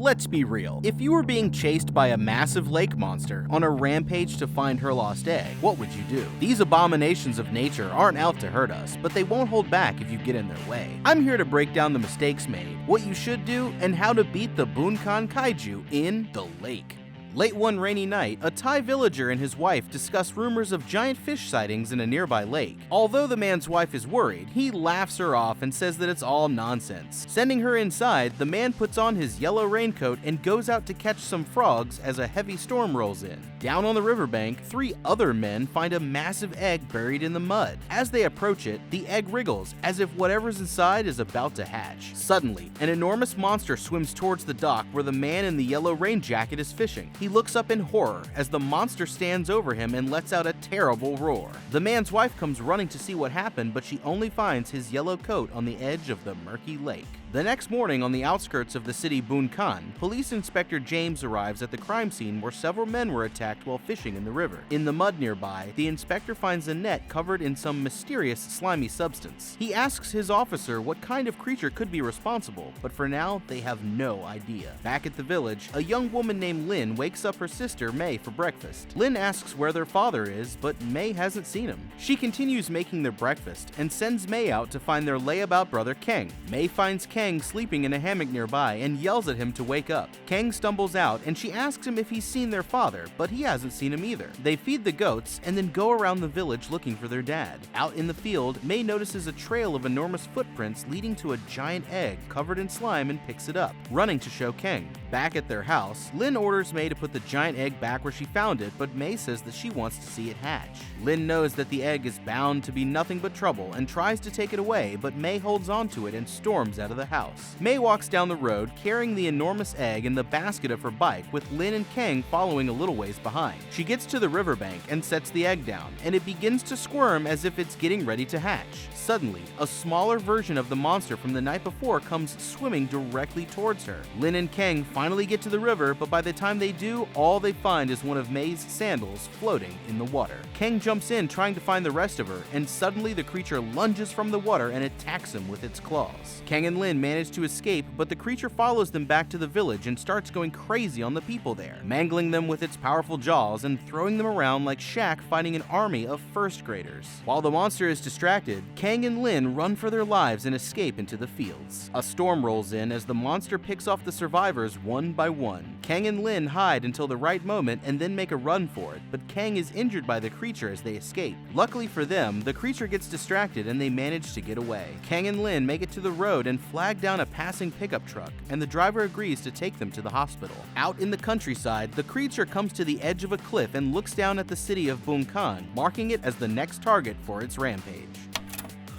Let's be real. If you were being chased by a massive lake monster on a rampage to find her lost egg, what would you do? These abominations of nature aren't out to hurt us, but they won't hold back if you get in their way. I'm here to break down the mistakes made, what you should do, and how to beat the BUENG Kaiju in the lake. Late one rainy night, a Thai villager and his wife discuss rumors of giant fish sightings in a nearby lake. Although the man's wife is worried, he laughs her off and says that it's all nonsense. Sending her inside, the man puts on his yellow raincoat and goes out to catch some frogs as a heavy storm rolls in. Down on the riverbank, 3 other men find a massive egg buried in the mud. As they approach it, the egg wriggles as if whatever's inside is about to hatch. Suddenly, an enormous monster swims towards the dock where the man in the yellow rain jacket is fishing. He looks up in horror as the monster stands over him and lets out a terrible roar. The man's wife comes running to see what happened, but she only finds his yellow coat on the edge of the murky lake. The next morning, on the outskirts of the city BUENG, Police Inspector James arrives at the crime scene where several men were attacked while fishing in the river. In the mud nearby, the inspector finds a net covered in some mysterious slimy substance. He asks his officer what kind of creature could be responsible, but for now, they have no idea. Back at the village, a young woman named Lynn wakes up her sister May for breakfast. Lynn asks where their father is, but May hasn't seen him. She continues making their breakfast and sends May out to find their layabout brother Kang. May finds Kang sleeping in a hammock nearby and yells at him to wake up. Kang stumbles out and she asks him if he's seen their father, but he hasn't seen him either. They feed the goats and then go around the village looking for their dad. Out in the field, May notices a trail of enormous footprints leading to a giant egg covered in slime and picks it up, running to show Kang. Back at their house, Lynn orders May to put the giant egg back where she found it, but May says that she wants to see it hatch. Lynn knows that the egg is bound to be nothing but trouble and tries to take it away, but May holds onto it and storms out of the house. May walks down the road carrying the enormous egg in the basket of her bike, with Lynn and Kang following a little ways behind. She gets to the riverbank and sets the egg down, and it begins to squirm as if it's getting ready to hatch. Suddenly, a smaller version of the monster from the night before comes swimming directly towards her. Lynn and Kang finally get to the river, but by the time they do, all they find is one of May's sandals floating in the water. Kang jumps in trying to find the rest of her, and suddenly the creature lunges from the water and attacks him with its claws. Kang and Lynn manage to escape, but the creature follows them back to the village and starts going crazy on the people there, mangling them with its powerful jaws and throwing them around like Shaq fighting an army of first graders. While the monster is distracted, Kang and Lynn run for their lives and escape into the fields. A storm rolls in as the monster picks off the survivors one by one. Kang and Lynn hide until the right moment and then make a run for it, but Kang is injured by the creature as they escape. Luckily for them, the creature gets distracted and they manage to get away. Kang and Lynn make it to the road and flag down a passing pickup truck, and the driver agrees to take them to the hospital. Out in the countryside, the creature comes to the edge of a cliff and looks down at the city of BUENG, marking it as the next target for its rampage.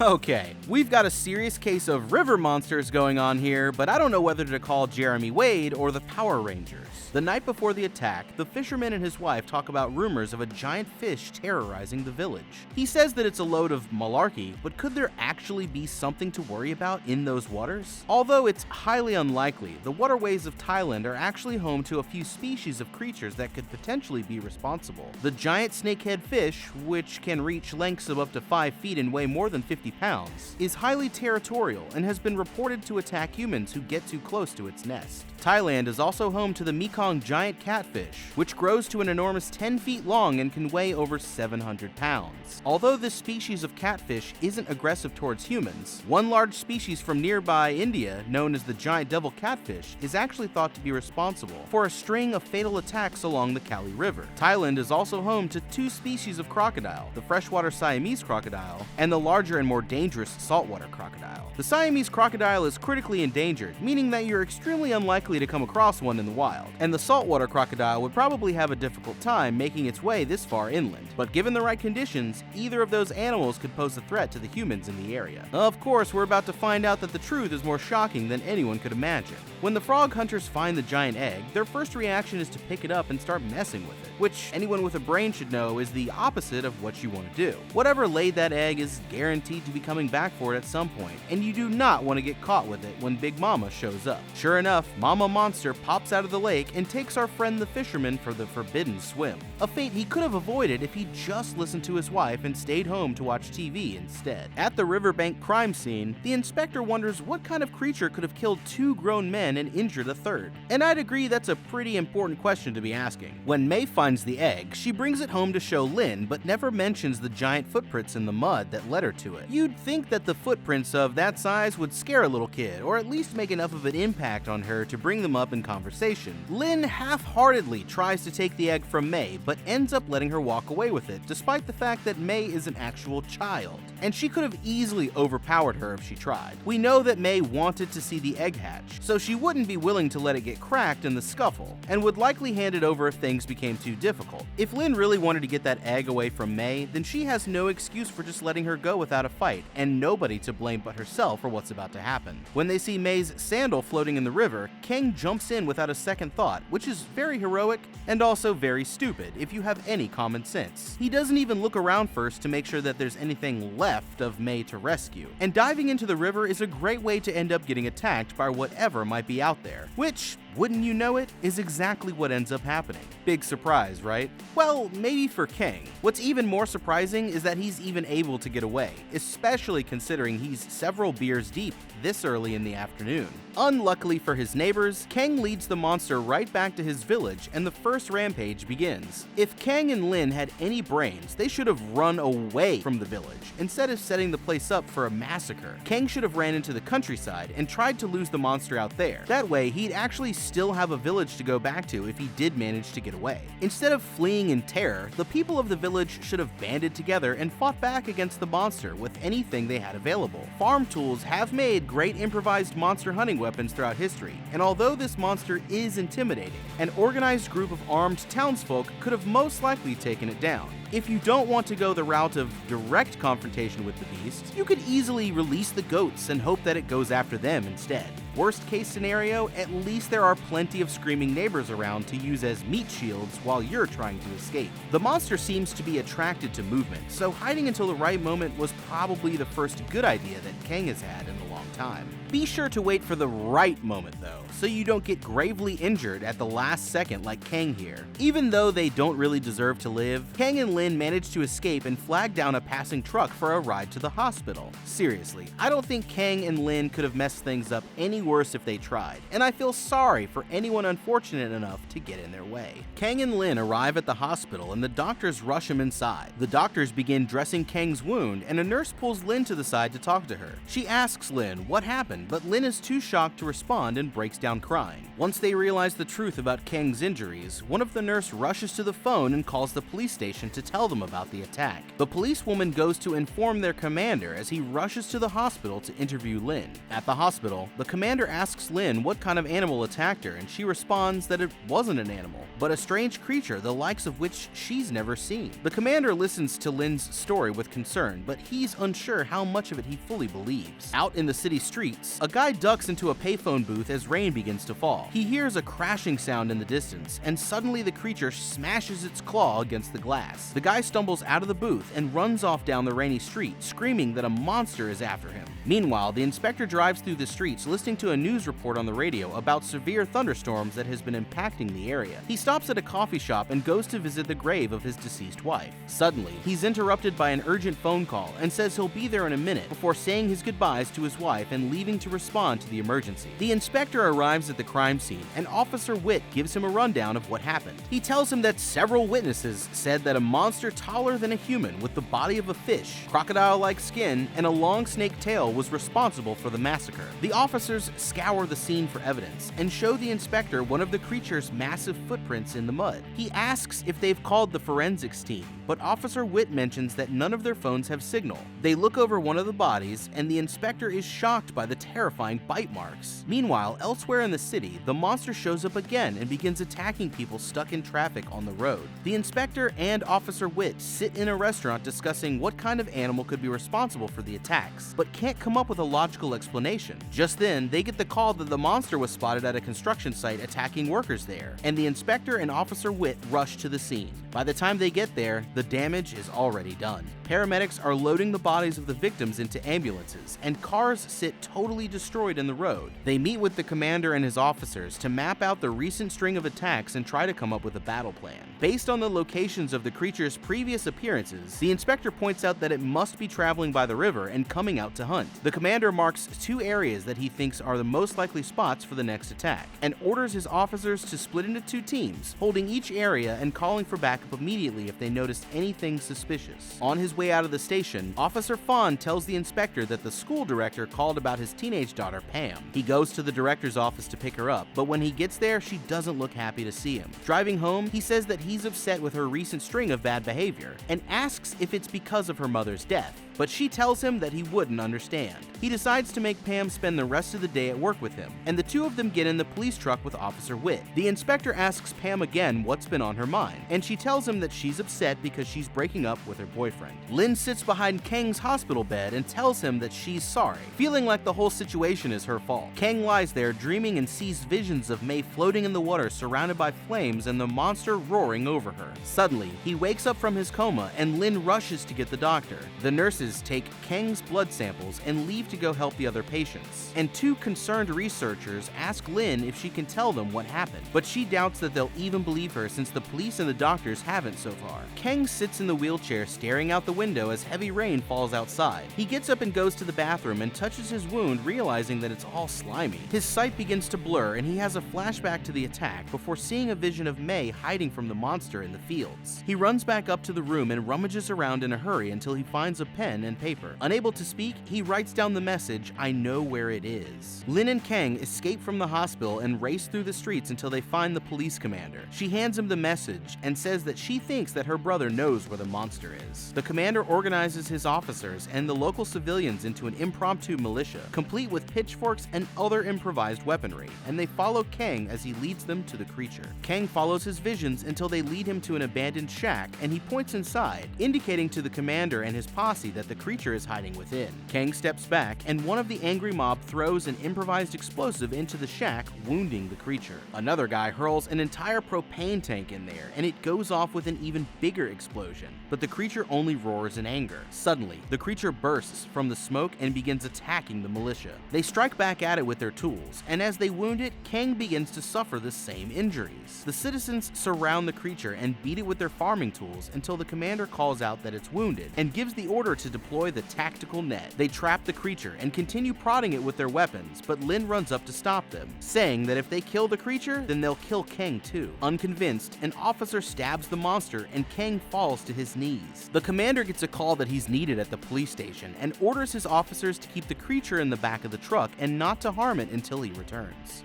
Okay, we've got a serious case of river monsters going on here, but I don't know whether to call Jeremy Wade or the Power Rangers. The night before the attack, the fisherman and his wife talk about rumors of a giant fish terrorizing the village. He says that it's a load of malarkey, but could there actually be something to worry about in those waters? Although it's highly unlikely, the waterways of Thailand are actually home to a few species of creatures that could potentially be responsible. The giant snakehead fish, which can reach lengths of up to 5 feet and weigh more than 50 pounds, is highly territorial and has been reported to attack humans who get too close to its nest. Thailand is also home to the Mekong giant catfish, which grows to an enormous 10 feet long and can weigh over 700 pounds. Although this species of catfish isn't aggressive towards humans, one large species from nearby India, known as the giant devil catfish, is actually thought to be responsible for a string of fatal attacks along the Kali River. Thailand is also home to 2 species of crocodile, the freshwater Siamese crocodile and the larger and more dangerous saltwater crocodile. The Siamese crocodile is critically endangered, meaning that you're extremely unlikely to come across one in the wild, and the saltwater crocodile would probably have a difficult time making its way this far inland. But given the right conditions, either of those animals could pose a threat to the humans in the area. Of course, we're about to find out that the truth is more shocking than anyone could imagine. When the frog hunters find the giant egg, their first reaction is to pick it up and start messing with it, which anyone with a brain should know is the opposite of what you want to do. Whatever laid that egg is guaranteed guaranteed to be coming back for it at some point, and you do not want to get caught with it when Big Mama shows up. Sure enough, Mama Monster pops out of the lake and takes our friend the fisherman for the forbidden swim, a fate he could have avoided if he just listened to his wife and stayed home to watch TV instead. At the riverbank crime scene, the inspector wonders what kind of creature could have killed 2 grown men and injured a third. And I'd agree that's a pretty important question to be asking. When May finds the egg, she brings it home to show Lynn, but never mentions the giant footprints in the mud that led her to it. You'd think that the footprints of that size would scare a little kid, or at least make enough of an impact on her to bring them up in conversation. Lynn half-heartedly tries to take the egg from May, but ends up letting her walk away with it, despite the fact that May is an actual child, and she could have easily overpowered her if she tried. We know that May wanted to see the egg hatch, so she wouldn't be willing to let it get cracked in the scuffle, and would likely hand it over if things became too difficult. If Lynn really wanted to get that egg away from May, then she has no excuse for just letting her go without a fight, and nobody to blame but herself for what's about to happen. When they see May's sandal floating in the river, Kang jumps in without a second thought, which is very heroic and also very stupid if you have any common sense. He doesn't even look around first to make sure that there's anything left of May to rescue, and diving into the river is a great way to end up getting attacked by whatever might be out there, which, wouldn't you know it, is exactly what ends up happening. Big surprise, right? Well, maybe for Kang. What's even more surprising is that he's even able to get away, especially considering he's several beers deep this early in the afternoon. Unluckily for his neighbors, Kang leads the monster right back to his village, and the first rampage begins. If Kang and Lin had any brains, they should have run away from the village, instead of setting the place up for a massacre. Kang should have ran into the countryside and tried to lose the monster out there. That way, he'd actually still have a village to go back to if he did manage to get away. Instead of fleeing in terror, the people of the village should have banded together and fought back against the monster with anything they had available. Farm tools have made great improvised monster hunting weapons throughout history, and although this monster is intimidating, an organized group of armed townsfolk could have most likely taken it down. If you don't want to go the route of direct confrontation with the beast, you could easily release the goats and hope that it goes after them instead. Worst case scenario, at least there are plenty of screaming neighbors around to use as meat shields while you're trying to escape. The monster seems to be attracted to movement, so hiding until the right moment was probably the first good idea that Kang has had in a long time. Be sure to wait for the right moment though, so you don't get gravely injured at the last second like Kang here. Even though they don't really deserve to live, Kang and Lin manage to escape and flag down a passing truck for a ride to the hospital. Seriously, I don't think Kang and Lin could have messed things up any worse if they tried, and I feel sorry for anyone unfortunate enough to get in their way. Kang and Lin arrive at the hospital and the doctors rush him inside. The doctors begin dressing Kang's wound, and a nurse pulls Lin to the side to talk to her. She asks Lin what happened, but Lin is too shocked to respond and breaks down crying. Once they realize the truth about Kang's injuries, one of the nurses rushes to the phone and calls the police station to tell them about the attack. The policewoman goes to inform their commander as he rushes to the hospital to interview Lin. At the hospital, the commander asks Lin what kind of animal attacked her, and she responds that it wasn't an animal, but a strange creature the likes of which she's never seen. The commander listens to Lin's story with concern, but he's unsure how much of it he fully believes. Out in the city streets, a guy ducks into a payphone booth as rain begins to fall. He hears a crashing sound in the distance, and suddenly the creature smashes its claw against the glass. The guy stumbles out of the booth and runs off down the rainy street, screaming that a monster is after him. Meanwhile, the inspector drives through the streets listening to a news report on the radio about severe thunderstorms that has been impacting the area. He stops at a coffee shop and goes to visit the grave of his deceased wife. Suddenly, he's interrupted by an urgent phone call and says he'll be there in a minute before saying his goodbyes to his wife and leaving to respond to the emergency. The inspector arrives at the crime scene, and Officer Witt gives him a rundown of what happened. He tells him that several witnesses said that a monster taller than a human with the body of a fish, crocodile-like skin, and a long snake tail was responsible for the massacre. The officers scour the scene for evidence and show the inspector one of the creature's massive footprints in the mud. He asks if they've called the forensics team, but Officer Witt mentions that none of their phones have signal. They look over one of the bodies, and the inspector is shocked by the terrifying bite marks. Meanwhile, elsewhere in the city, the monster shows up again and begins attacking people stuck in traffic on the road. The inspector and Officer Witt sit in a restaurant discussing what kind of animal could be responsible for the attacks, but can't come up with a logical explanation. Just then, they get the call that the monster was spotted at a construction site attacking workers there, and the inspector and Officer Witt rush to the scene. By the time they get there, the damage is already done. Paramedics are loading the bodies of the victims into ambulances, and cars sit totally destroyed in the road. They meet with the commander and his officers to map out the recent string of attacks and try to come up with a battle plan. Based on the locations of the creature's previous appearances, the inspector points out that it must be traveling by the river and coming out to hunt. The commander marks 2 areas that he thinks are the most likely spots for the next attack, and orders his officers to split into 2 teams, holding each area and calling for backup immediately if they noticed anything suspicious. On his way out of the station, Officer Fawn tells the inspector that the school director called about his teenage daughter, Pam. He goes to the director's office to pick her up, but when he gets there, she doesn't look happy to see him. Driving home, he says that he's upset with her recent string of bad behavior, and asks if it's because of her mother's death, but she tells him that he wouldn't understand. He decides to make Pam spend the rest of the day at work with him, and the 2 of them get in the police truck with Officer Witt. The inspector asks Pam again what's been on her mind, and she tells him that she's upset because she's breaking up with her boyfriend. Lynn sits behind Kang's hospital bed and tells him that she's sorry, feeling like the whole situation is her fault. Kang lies there dreaming and sees visions of May floating in the water surrounded by flames and the monster roaring over her. Suddenly, he wakes up from his coma and Lynn rushes to get the doctor. The nurses take Kang's blood samples and leave to go help the other patients, and 2 concerned researchers ask Lynn if she can tell them what happened, but she doubts that they'll even believe her since the police and the doctors haven't so far. Kang sits in the wheelchair staring out the window as heavy rain falls outside. He gets up and goes to the bathroom and touches his wound, realizing that it's all slimy. His sight begins to blur and he has a flashback to the attack before seeing a vision of May hiding from the monster in the fields. He runs back up to the room and rummages around in a hurry until he finds a pen and paper. Unable to speak, he writes down the message, "I know where it is." Lynn and Kang escape from the hospital and race through the streets until they find the police commander. She hands him the message and says that she thinks that her brother knows where the monster is. The commander organizes his officers and the local civilians into an impromptu militia, complete with pitchforks and other improvised weaponry, and they follow Kang as he leads them to the creature. Kang follows his visions until they lead him to an abandoned shack, and he points inside, indicating to the commander and his posse that the creature is hiding within. Kang steps back, and one of the angry mob throws an improvised explosive into the shack, wounding the creature. Another guy hurls an entire propane tank in there, and it goes off with an even bigger explosion, but the creature only roars in anger. Suddenly, the creature bursts from the smoke and begins attacking the militia. They strike back at it with their tools, and as they wound it, Kang begins to suffer the same injuries. The citizens surround the creature and beat it with their farming tools until the commander calls out that it's wounded and gives the order to deploy the tactical net. They trap the creature and continue prodding it with their weapons, but Lin runs up to stop them, saying that if they kill the creature, then they'll kill Kang too. Unconvinced, an officer stabs the monster and Kang falls to his knees. The commander gets a call that he's needed at the police station and orders his officers to keep the creature in the back of the truck and not to harm it until he returns.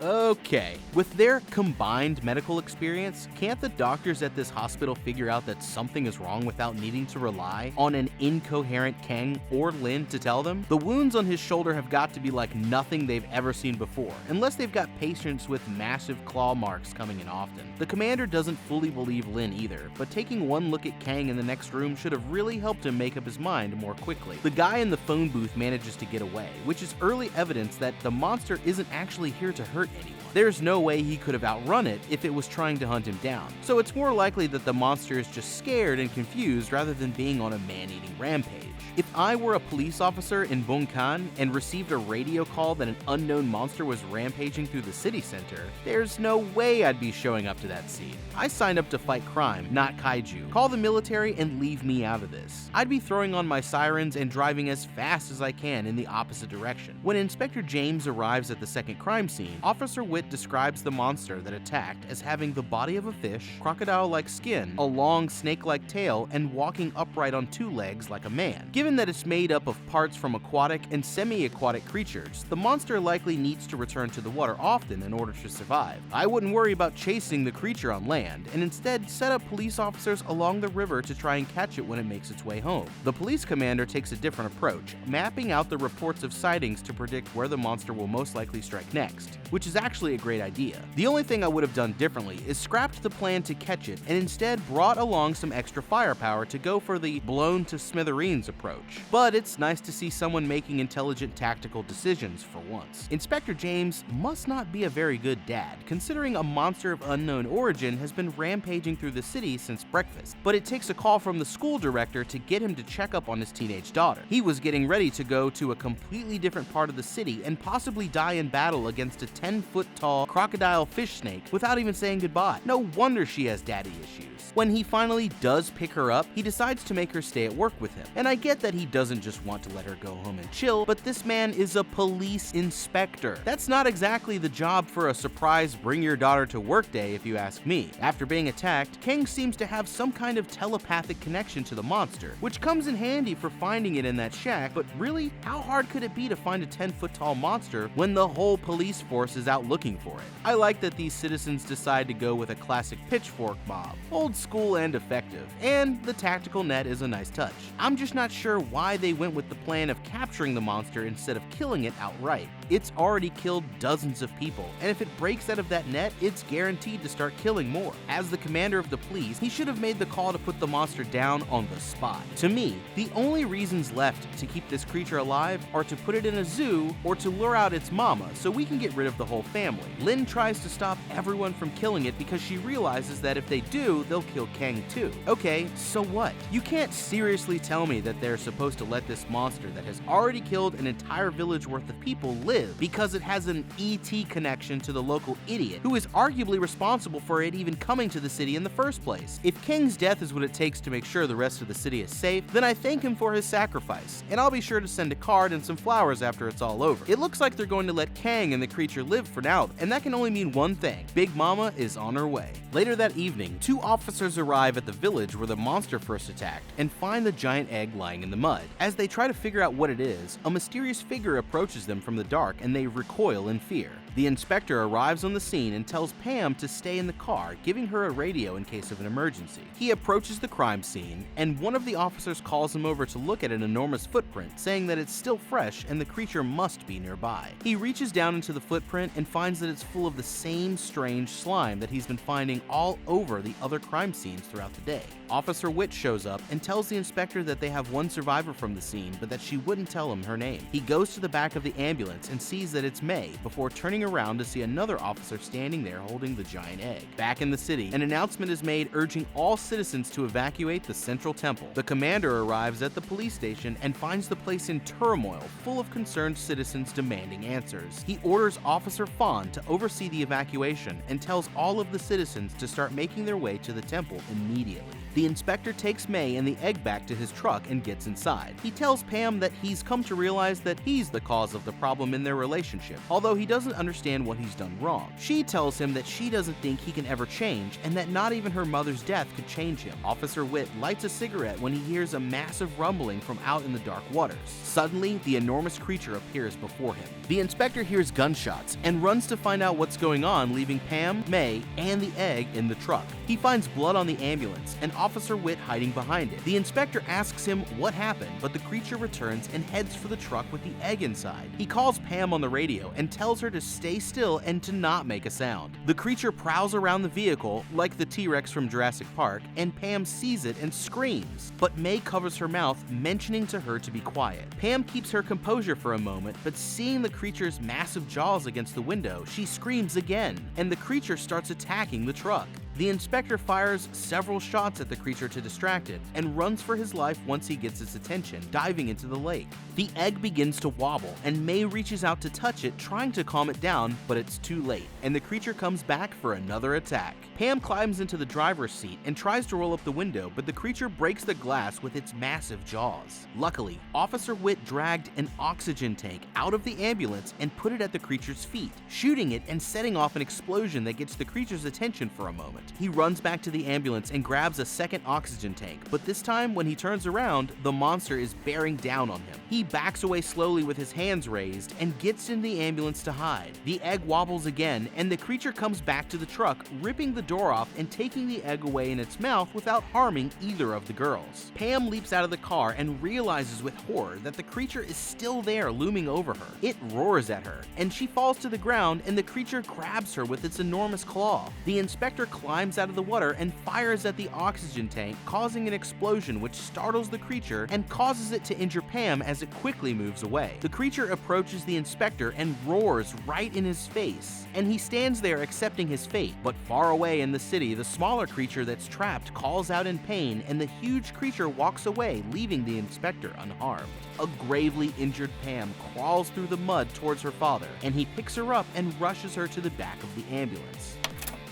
Okay, with their combined medical experience, can't the doctors at this hospital figure out that something is wrong without needing to rely on an incoherent Kang or Lin to tell them? The wounds on his shoulder have got to be like nothing they've ever seen before, unless they've got patients with massive claw marks coming in often. The commander doesn't fully believe Lin either, but taking one look at Kang in the next room should have really helped him make up his mind more quickly. The guy in the phone booth manages to get away, which is early evidence that the monster isn't actually here to hurt anyone. There's no way he could have outrun it if it was trying to hunt him down, so it's more likely that the monster is just scared and confused rather than being on a man-eating rampage. If I were a police officer in BUENG and received a radio call that an unknown monster was rampaging through the city center, there's no way I'd be showing up to that scene. I signed up to fight crime, not kaiju. Call the military and leave me out of this. I'd be throwing on my sirens and driving as fast as I can in the opposite direction. When Inspector James arrives at the second crime scene, Officer Witt describes the monster that attacked as having the body of a fish, crocodile-like skin, a long snake-like tail, and walking upright on 2 legs like a man. Given that it's made up of parts from aquatic and semi-aquatic creatures, the monster likely needs to return to the water often in order to survive. I wouldn't worry about chasing the creature on land, and instead set up police officers along the river to try and catch it when it makes its way home. The police commander takes a different approach, mapping out the reports of sightings to predict where the monster will most likely strike next, which is actually a great idea. The only thing I would have done differently is scrapped the plan to catch it and instead brought along some extra firepower to go for the blown to smithereens approach. approach. But it's nice to see someone making intelligent tactical decisions for once. Inspector James must not be a very good dad, considering a monster of unknown origin has been rampaging through the city since breakfast. But it takes a call from the school director to get him to check up on his teenage daughter. He was getting ready to go to a completely different part of the city and possibly die in battle against a 10-foot-tall crocodile fish snake without even saying goodbye. No wonder she has daddy issues. When he finally does pick her up, he decides to make her stay at work with him. And I get that he doesn't just want to let her go home and chill, but this man is a police inspector. That's not exactly the job for a surprise bring your daughter to work day if you ask me. After being attacked, King seems to have some kind of telepathic connection to the monster, which comes in handy for finding it in that shack, but really, how hard could it be to find a 10-foot-tall monster when the whole police force is out looking for it? I like that these citizens decide to go with a classic pitchfork mob. Old school and effective, and the tactical net is a nice touch. I'm just not sure why they went with the plan of capturing the monster instead of killing it outright. It's already killed dozens of people, and if it breaks out of that net, it's guaranteed to start killing more. As the commander of the police, he should have made the call to put the monster down on the spot. To me, the only reasons left to keep this creature alive are to put it in a zoo or to lure out its mama so we can get rid of the whole family. Lynn tries to stop everyone from killing it because she realizes that if they do, they'll kill Kang too. Okay, so what? You can't seriously tell me that they're supposed to let this monster that has already killed an entire village worth of people live because it has an ET connection to the local idiot who is arguably responsible for it even coming to the city in the first place. If Kang's death is what it takes to make sure the rest of the city is safe, then I thank him for his sacrifice, and I'll be sure to send a card and some flowers after it's all over. It looks like they're going to let Kang and the creature live for now, and that can only mean one thing: Big Mama is on her way. Later that evening, two officers arrive at the village where the monster first attacked and find the giant egg lying in the mud. As they try to figure out what it is, a mysterious figure approaches them from the dark and they recoil in fear. The inspector arrives on the scene and tells Pam to stay in the car, giving her a radio in case of an emergency. He approaches the crime scene, and one of the officers calls him over to look at an enormous footprint, saying that it's still fresh and the creature must be nearby. He reaches down into the footprint and finds that it's full of the same strange slime that he's been finding all over the other crime scenes throughout the day. Officer Witt shows up and tells the inspector that they have one survivor from the scene, but that she wouldn't tell him her name. He goes to the back of the ambulance and sees that it's May, before turning around to see another officer standing there holding the giant egg. Back in the city, an announcement is made urging all citizens to evacuate the central temple. The commander arrives at the police station and finds the place in turmoil, full of concerned citizens demanding answers. He orders Officer Fawn to oversee the evacuation and tells all of the citizens to start making their way to the temple immediately. The inspector takes May and the egg back to his truck and gets inside. He tells Pam that he's come to realize that he's the cause of the problem in their relationship, although he doesn't understand what he's done wrong. She tells him that she doesn't think he can ever change and that not even her mother's death could change him. Officer Witt lights a cigarette when he hears a massive rumbling from out in the dark waters. Suddenly, the enormous creature appears before him. The inspector hears gunshots and runs to find out what's going on, leaving Pam, May, and the egg in the truck. He finds blood on the ambulance and Officer Witt hiding behind it. The inspector asks him what happened, but the creature returns and heads for the truck with the egg inside. He calls Pam on the radio and tells her to stay still and to not make a sound. The creature prowls around the vehicle like the T-Rex from Jurassic Park, and Pam sees it and screams. But May covers her mouth, mentioning to her to be quiet. Pam keeps her composure for a moment, but seeing the creature's massive jaws against the window, she screams again, and the creature starts attacking the truck. The inspector fires several shots at the creature to distract it and runs for his life once he gets its attention, diving into the lake. The egg begins to wobble and May reaches out to touch it, trying to calm it down, but it's too late and the creature comes back for another attack. Pam climbs into the driver's seat and tries to roll up the window, but the creature breaks the glass with its massive jaws. Luckily, Officer Witt dragged an oxygen tank out of the ambulance and put it at the creature's feet, shooting it and setting off an explosion that gets the creature's attention for a moment. He runs back to the ambulance and grabs a second oxygen tank, but this time when he turns around, the monster is bearing down on him. He backs away slowly with his hands raised and gets in the ambulance to hide. The egg wobbles again and the creature comes back to the truck, ripping the door off and taking the egg away in its mouth without harming either of the girls. Pam leaps out of the car and realizes with horror that the creature is still there looming over her. It roars at her and she falls to the ground and the creature grabs her with its enormous claw. The inspector climbs climbs out of the water and fires at the oxygen tank, causing an explosion which startles the creature and causes it to injure Pam as it quickly moves away. The creature approaches the inspector and roars right in his face, and he stands there accepting his fate. But far away in the city, the smaller creature that's trapped calls out in pain, and the huge creature walks away, leaving the inspector unharmed. A gravely injured Pam crawls through the mud towards her father, and he picks her up and rushes her to the back of the ambulance.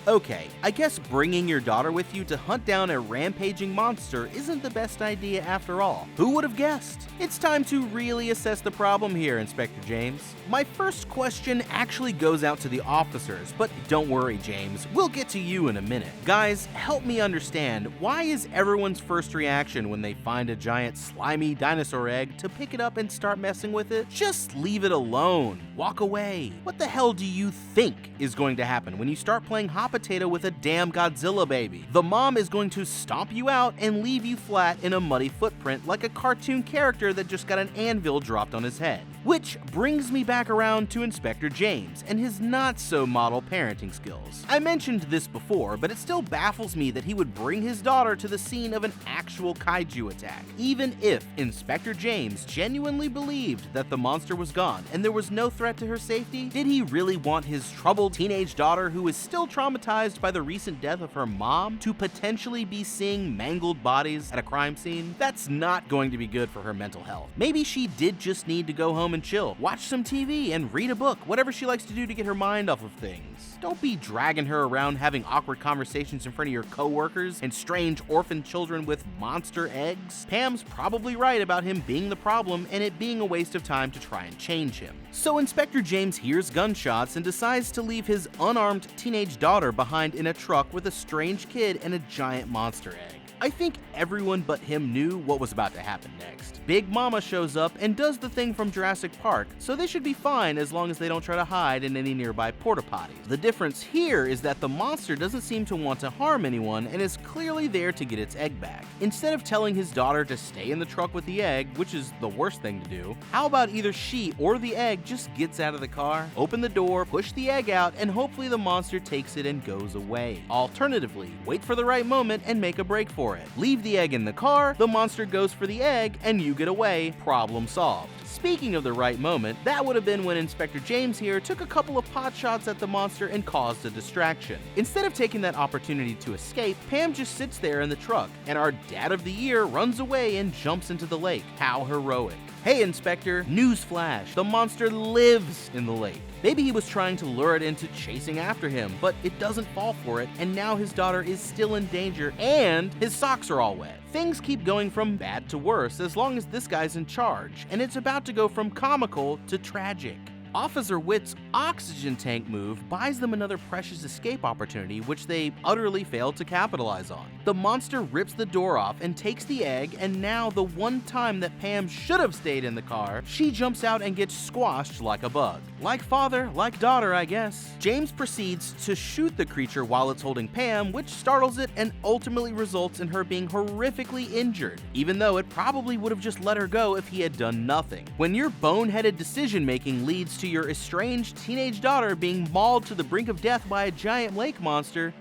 Okay, I guess bringing your daughter with you to hunt down a rampaging monster isn't the best idea after all. Who would have guessed? It's time to really assess the problem here, Inspector James. My first question actually goes out to the officers, but don't worry, James, we'll get to you in a minute. Guys, help me understand, why is everyone's first reaction when they find a giant slimy dinosaur egg to pick it up and start messing with it? Just leave it alone. Walk away. What the hell do you think is going to happen when you start playing hot potato with a damn Godzilla baby? The mom is going to stomp you out and leave you flat in a muddy footprint like a cartoon character that just got an anvil dropped on his head. Which brings me back around to Inspector James and his not-so-model parenting skills. I mentioned this before, but it still baffles me that he would bring his daughter to the scene of an actual kaiju attack. Even if Inspector James genuinely believed that the monster was gone and there was no threat to her safety, did he really want his troubled teenage daughter, who is still traumatized by the recent death of her mom, to potentially be seeing mangled bodies at a crime scene? That's not going to be good for her mental health. Maybe she did just need to go home and chill, watch some TV and read a book, whatever she likes to do to get her mind off of things. Don't be dragging her around having awkward conversations in front of your co-workers and strange orphan children with monster eggs. Pam's probably right about him being the problem and it being a waste of time to try and change him. So Inspector James hears gunshots and decides to leave his unarmed teenage daughter behind in a truck with a strange kid and a giant monster egg. I think everyone but him knew what was about to happen next. Big Mama shows up and does the thing from Jurassic Park, so they should be fine as long as they don't try to hide in any nearby porta potties. The difference here is that the monster doesn't seem to want to harm anyone and is clearly there to get its egg back. Instead of telling his daughter to stay in the truck with the egg, which is the worst thing to do, how about either she or the egg just gets out of the car, open the door, push the egg out, and hopefully the monster takes it and goes away. Alternatively, wait for the right moment and make a break for it. Leave the egg in the car, the monster goes for the egg, and you get away. Problem solved. Speaking of the right moment, that would have been when Inspector James here took a couple of pot shots at the monster and caused a distraction. Instead of taking that opportunity to escape, Pam just sits there in the truck, and our Dad of the Year runs away and jumps into the lake. How heroic. Hey Inspector, newsflash, the monster lives in the lake. Maybe he was trying to lure it into chasing after him, but it doesn't fall for it, and now his daughter is still in danger, and his socks are all wet. Things keep going from bad to worse as long as this guy's in charge, and it's about to go from comical to tragic. Officer Witt's oxygen tank move buys them another precious escape opportunity, which they utterly failed to capitalize on. The monster rips the door off and takes the egg, and now the one time that Pam should have stayed in the car, she jumps out and gets squashed like a bug. Like father, like daughter, I guess. James proceeds to shoot the creature while it's holding Pam, which startles it and ultimately results in her being horrifically injured, even though it probably would have just let her go if he had done nothing. When your boneheaded decision-making leads to your estranged teenage daughter being mauled to the brink of death by a giant lake monster,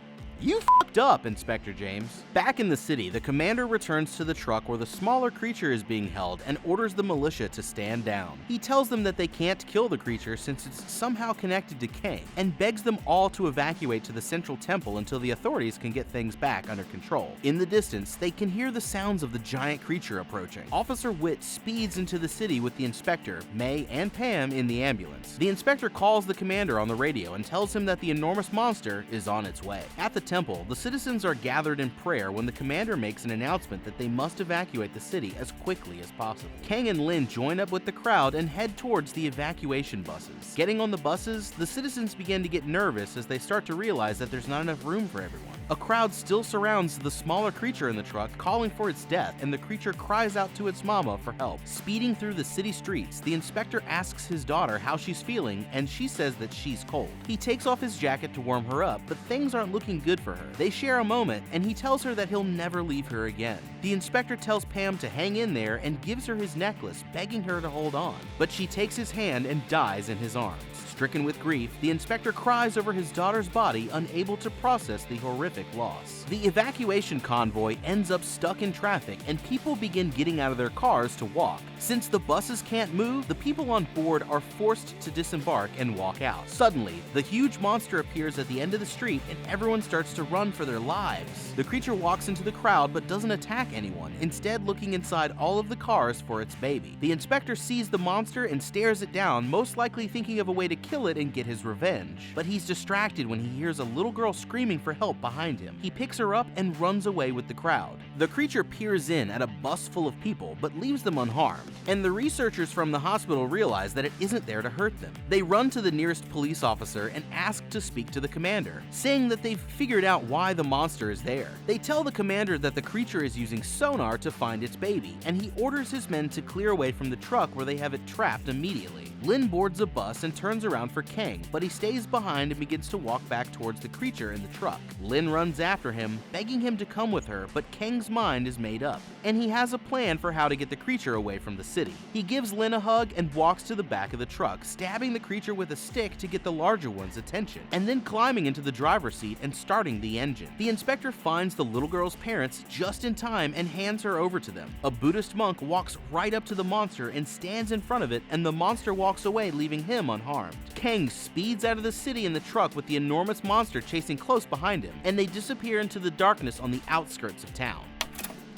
you fucked up, Inspector James. Back in the city, the commander returns to the truck where the smaller creature is being held and orders the militia to stand down. He tells them that they can't kill the creature since it's somehow connected to Kang, and begs them all to evacuate to the central temple until the authorities can get things back under control. In the distance, they can hear the sounds of the giant creature approaching. Officer Witt speeds into the city with the inspector, May, and Pam in the ambulance. The inspector calls the commander on the radio and tells him that the enormous monster is on its way. At the temple, the citizens are gathered in prayer when the commander makes an announcement that they must evacuate the city as quickly as possible. Kang and Lin join up with the crowd and head towards the evacuation buses. Getting on the buses, the citizens begin to get nervous as they start to realize that there's not enough room for everyone. A crowd still surrounds the smaller creature in the truck, calling for its death, and the creature cries out to its mama for help. Speeding through the city streets, the inspector asks his daughter how she's feeling, and she says that she's cold. He takes off his jacket to warm her up, but things aren't looking good for her. They share a moment, and he tells her that he'll never leave her again. The inspector tells Pam to hang in there and gives her his necklace, begging her to hold on. But she takes his hand and dies in his arms. Stricken with grief, the inspector cries over his daughter's body, unable to process the horrific loss. The evacuation convoy ends up stuck in traffic, and people begin getting out of their cars to walk. Since the buses can't move, the people on board are forced to disembark and walk out. Suddenly, the huge monster appears at the end of the street, and everyone starts to run for their lives. The creature walks into the crowd but doesn't attack anyone, instead looking inside all of the cars for its baby. The inspector sees the monster and stares it down, most likely thinking of a way to kill it and get his revenge. But he's distracted when he hears a little girl screaming for help behind him. He picks her up and runs away with the crowd. The creature peers in at a bus full of people but leaves them unharmed, and the researchers from the hospital realize that it isn't there to hurt them. They run to the nearest police officer and ask to speak to the commander, saying that they've figured out why the monster is there. They tell the commander that the creature is using sonar to find its baby, and he orders his men to clear away from the truck where they have it trapped immediately. Lin boards a bus and turns around for Kang, but he stays behind and begins to walk back towards the creature in the truck. Lin runs after him, begging him to come with her, but Kang's mind is made up, and he has a plan for how to get the creature away from the city. He gives Lin a hug and walks to the back of the truck, stabbing the creature with a stick to get the larger one's attention, and then climbing into the driver's seat and starting the engine. The inspector finds the little girl's parents just in time and hands her over to them. A Buddhist monk walks right up to the monster and stands in front of it, and the monster walks away, leaving him unharmed. Kang speeds out of the city in the truck with the enormous monster chasing close behind him, and they disappear into the darkness on the outskirts of town.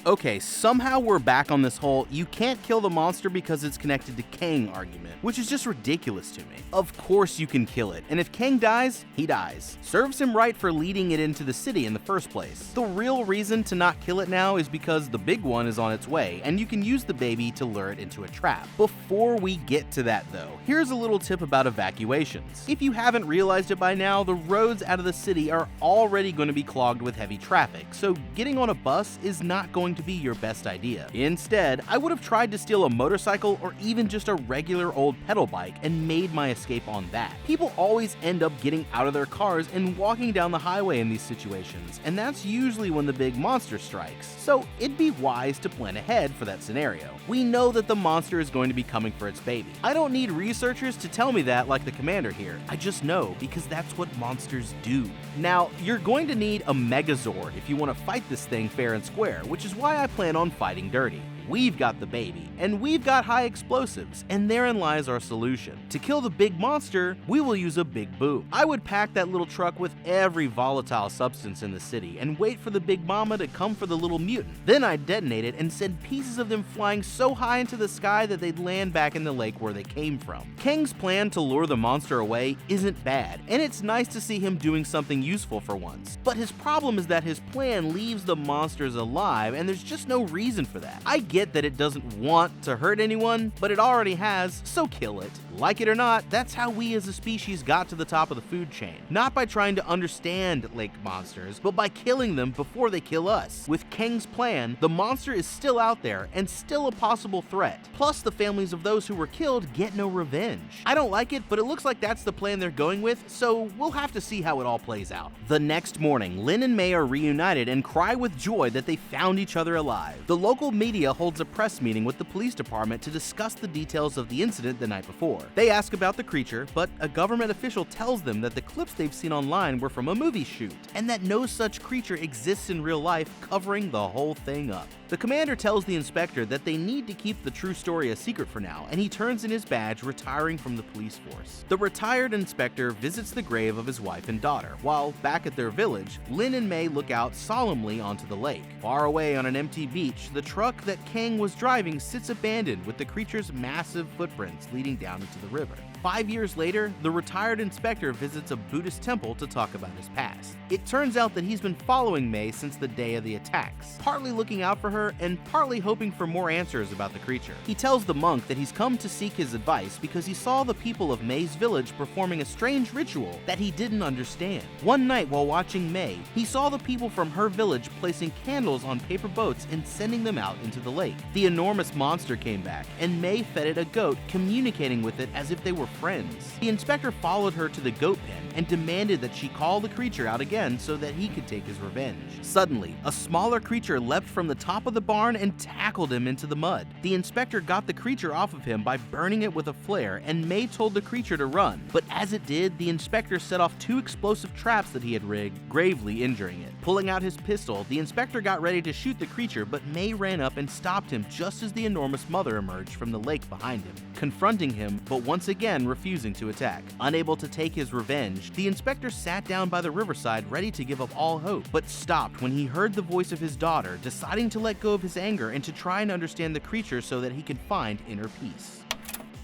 Okay, somehow we're back on this whole "you can't kill the monster because it's connected to Kang" argument, which is just ridiculous to me. Of course you can kill it, and if Kang dies, he dies. Serves him right for leading it into the city in the first place. The real reason to not kill it now is because the big one is on its way, and you can use the baby to lure it into a trap. Before we get to that though, here's a little tip about evacuations. If you haven't realized it by now, the roads out of the city are already going to be clogged with heavy traffic, so getting on a bus is not going to be your best idea. Instead, I would have tried to steal a motorcycle or even just a regular old pedal bike and made my escape on that. People always end up getting out of their cars and walking down the highway in these situations, and that's usually when the big monster strikes, so it'd be wise to plan ahead for that scenario. We know that the monster is going to be coming for its baby. I don't need researchers to tell me that like the commander here. I just know because that's what monsters do. Now, you're going to need a Megazord if you want to fight this thing fair and square, which is why I plan on fighting dirty. We've got the baby, and we've got high explosives, and therein lies our solution. To kill the big monster, we will use a big boom. I would pack that little truck with every volatile substance in the city and wait for the big mama to come for the little mutant. Then I'd detonate it and send pieces of them flying so high into the sky that they'd land back in the lake where they came from. Kang's plan to lure the monster away isn't bad, and it's nice to see him doing something useful for once. But his problem is that his plan leaves the monsters alive, and there's just no reason for that. I get that it doesn't want to hurt anyone, but it already has, so kill it. Like it or not, that's how we as a species got to the top of the food chain. Not by trying to understand lake monsters, but by killing them before they kill us. With Kang's plan, the monster is still out there and still a possible threat. Plus, the families of those who were killed get no revenge. I don't like it, but it looks like that's the plan they're going with, so we'll have to see how it all plays out. The next morning, Lin and Mei are reunited and cry with joy that they found each other alive. The local media holds a press meeting with the police department to discuss the details of the incident the night before. They ask about the creature, but a government official tells them that the clips they've seen online were from a movie shoot, and that no such creature exists in real life, covering the whole thing up. The commander tells the inspector that they need to keep the true story a secret for now, and he turns in his badge, retiring from the police force. The retired inspector visits the grave of his wife and daughter, while back at their village, Lin and Mei look out solemnly onto the lake. Far away on an empty beach, the truck that Kang was driving sits abandoned with the creature's massive footprints leading down into the river. 5 years later, the retired inspector visits a Buddhist temple to talk about his past. It turns out that he's been following Mei since the day of the attacks, partly looking out for her and partly hoping for more answers about the creature. He tells the monk that he's come to seek his advice because he saw the people of Mei's village performing a strange ritual that he didn't understand. One night while watching Mei, he saw the people from her village placing candles on paper boats and sending them out into the lake. The enormous monster came back, and Mei fed it a goat, communicating with it as if they were friends. The inspector followed her to the goat pen and demanded that she call the creature out again so that he could take his revenge. Suddenly, a smaller creature leapt from the top of the barn and tackled him into the mud. The inspector got the creature off of him by burning it with a flare, and May told the creature to run, but as it did, the inspector set off 2 explosive traps that he had rigged, gravely injuring it. Pulling out his pistol, the inspector got ready to shoot the creature, but May ran up and stopped him just as the enormous mother emerged from the lake behind him, confronting him, but once again refusing to attack. Unable to take his revenge, the inspector sat down by the riverside ready to give up all hope, but stopped when he heard the voice of his daughter, deciding to let go of his anger and to try and understand the creature so that he could find inner peace.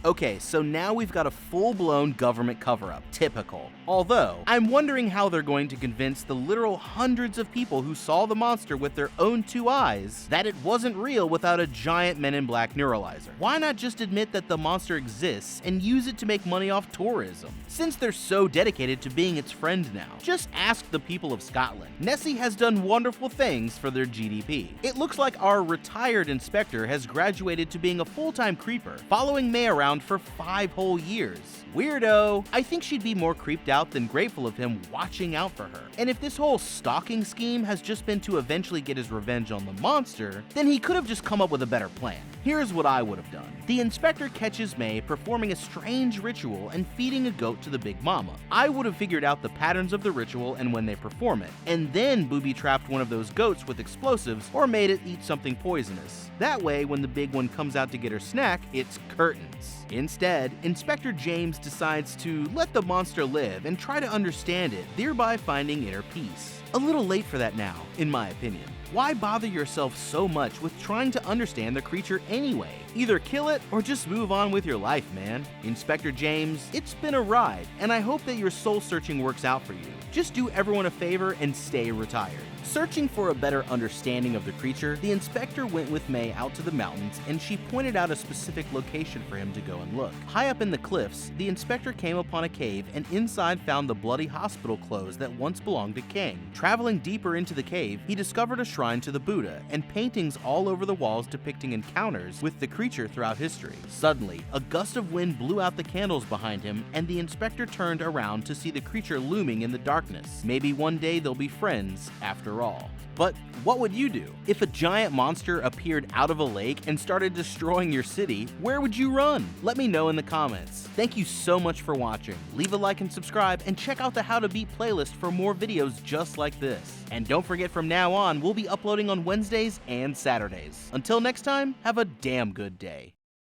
Okay, so now we've got a full-blown government cover-up. Typical. Although, I'm wondering how they're going to convince the literal hundreds of people who saw the monster with their own 2 eyes that it wasn't real without a giant Men in Black neuralizer. Why not just admit that the monster exists and use it to make money off tourism, since they're so dedicated to being its friend now? Just ask the people of Scotland. Nessie has done wonderful things for their GDP. It looks like our retired inspector has graduated to being a full-time creeper, following May around for 5 whole years. Weirdo. I think she'd be more creeped out than grateful of him watching out for her. And if this whole stalking scheme has just been to eventually get his revenge on the monster, then he could have just come up with a better plan. Here's what I would have done. The inspector catches May performing a strange ritual and feeding a goat to the Big Mama. I would have figured out the patterns of the ritual and when they perform it, and then booby-trapped one of those goats with explosives or made it eat something poisonous. That way, when the big one comes out to get her snack, it's curtains. Instead, Inspector James decides to let the monster live and try to understand it, thereby finding inner peace. A little late for that now, in my opinion. Why bother yourself so much with trying to understand the creature anyway? Either kill it or just move on with your life, man. Inspector James, it's been a ride, and I hope that your soul searching works out for you. Just do everyone a favor and stay retired. Searching for a better understanding of the creature, the inspector went with May out to the mountains and she pointed out a specific location for him to go and look. High up in the cliffs, the inspector came upon a cave and inside found the bloody hospital clothes that once belonged to King. Traveling deeper into the cave, he discovered a shrine to the Buddha and paintings all over the walls depicting encounters with the creature throughout history. Suddenly, a gust of wind blew out the candles behind him and the inspector turned around to see the creature looming in the darkness. Maybe one day they'll be friends after all. But what would you do? If a giant monster appeared out of a lake and started destroying your city, where would you run? Let me know in the comments. Thank you so much for watching. Leave a like and subscribe, and check out the How to Beat playlist for more videos just like this. And don't forget, from now on, we'll be uploading on Wednesdays and Saturdays. Until next time, have a damn good day.